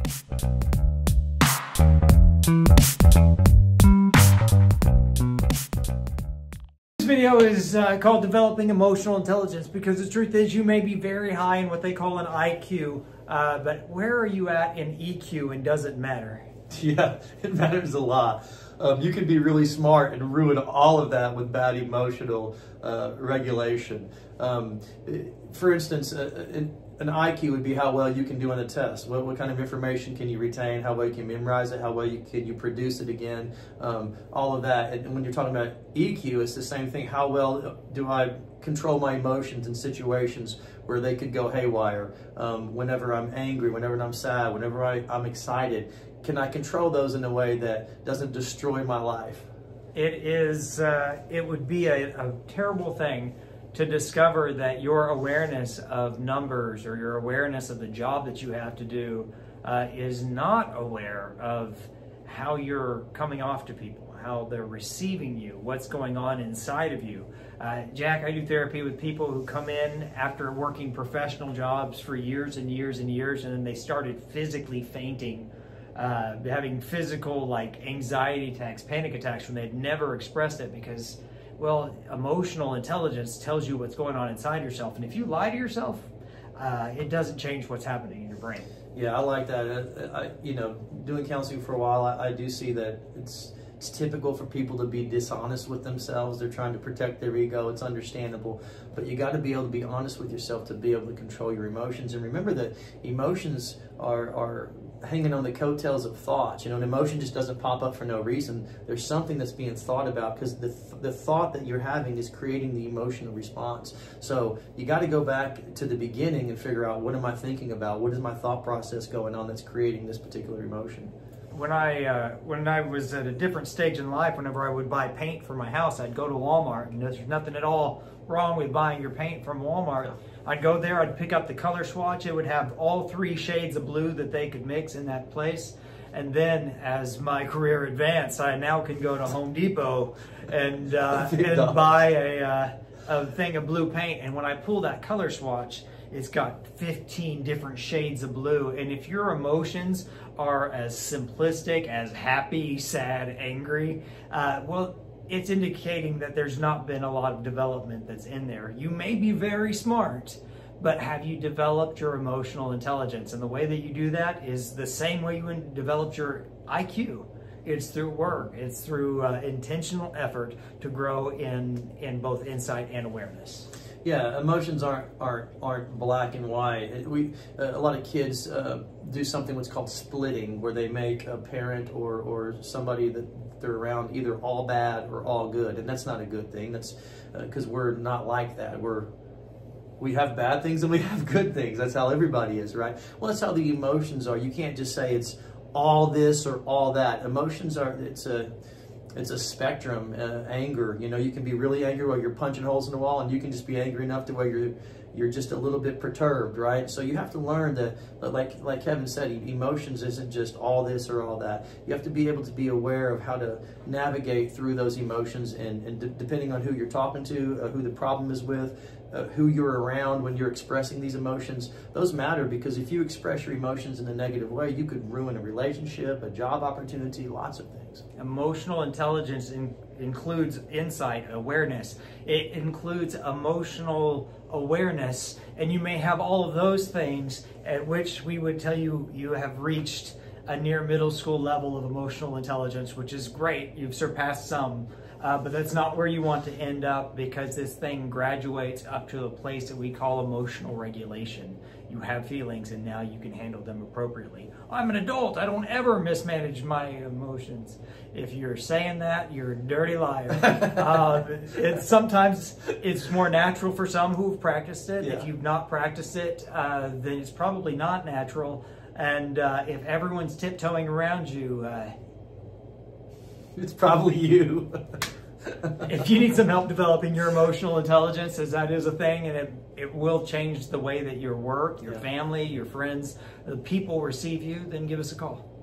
This video is called Developing Emotional Intelligence, because the truth is you may be very high in what they call an IQ, but where are you at in EQ, and does it matter? Yeah, it matters a lot. You can be really smart and ruin all of that with bad emotional regulation. For instance, an IQ would be how well you can do on a test. What kind of information can you retain? How well you can memorize it? How well can you produce it again? All of that. And when you're talking about EQ, it's the same thing. How well do I control my emotions in situations where they could go haywire? Whenever I'm angry, whenever I'm sad, whenever I'm excited, can I control those in a way that doesn't destroy my life? It would be a terrible thing to discover that your awareness of numbers or your awareness of the job that you have to do is not aware of how you're coming off to people, how they're receiving you, what's going on inside of you. Jack, I do therapy with people who come in after working professional jobs for years and years and years, and then they started physically fainting, having physical like anxiety attacks, panic attacks, when they'd never expressed it because, well, emotional intelligence tells you what's going on inside yourself. And if you lie to yourself, it doesn't change what's happening in your brain. Yeah, I like that. Doing counseling for a while, I do see that it's typical for people to be dishonest with themselves. They're trying to protect their ego. It's understandable. But you got to be able to be honest with yourself to be able to control your emotions. And remember that emotions are hanging on the coattails of thoughts. An emotion just doesn't pop up for no reason. There's something that's being thought about, because the thought that you're having is creating the emotional response. So you got to go back to the beginning and figure out, what am I thinking about? What is my thought process going on that's creating this particular emotion? When I was at a different stage in life, whenever I would buy paint for my house, I'd go to Walmart, and there's nothing at all wrong with buying your paint from Walmart. I'd go there, I'd pick up the color swatch. It would have all 3 shades of blue that they could mix in that place. And then as my career advanced, I now can go to Home Depot and buy a thing of blue paint. And when I pull that color swatch, it's got 15 different shades of blue. And if your emotions are as simplistic as happy, sad, angry, well, it's indicating that there's not been a lot of development that's in there. You may be very smart, but have you developed your emotional intelligence? And the way that you do that is the same way you developed your IQ. It's through work. It's through intentional effort to grow in both insight and awareness. Yeah, emotions aren't black and white. A lot of kids do something what's called splitting, where they make a parent or somebody that they're around either all bad or all good, and that's not a good thing. That's because we're not like that. We have bad things and we have good things. That's how everybody is, right? Well, that's how the emotions are. You can't just say it's all this or all that. Emotions are, it's a spectrum. Anger, you can be really angry while you're punching holes in the wall, and you can just be angry enough to where you're just a little bit perturbed, right? So you have to learn that, like Kevin said, emotions isn't just all this or all that. You have to be able to be aware of how to navigate through those emotions, and depending on who you're talking to, who the problem is with, who you're around when you're expressing these emotions, those matter, because if you express your emotions in a negative way, you could ruin a relationship, a job opportunity, lots of things. Emotional intelligence includes insight, awareness. It includes emotional awareness, and you may have all of those things, at which we would tell you you have reached a near middle school level of emotional intelligence, which is great. You've surpassed some. But that's not where you want to end up, because this thing graduates up to a place that we call emotional regulation. You have feelings, and now you can handle them appropriately. I'm an adult. I don't ever mismanage my emotions. If you're saying that, you're a dirty liar. Sometimes it's more natural for some who've practiced it. Yeah. If you've not practiced it, then it's probably not natural. And if everyone's tiptoeing around you, it's probably you. If you need some help developing your emotional intelligence, as that is a thing, and it will change the way that your work, your family, your friends, the people receive you, then give us a call.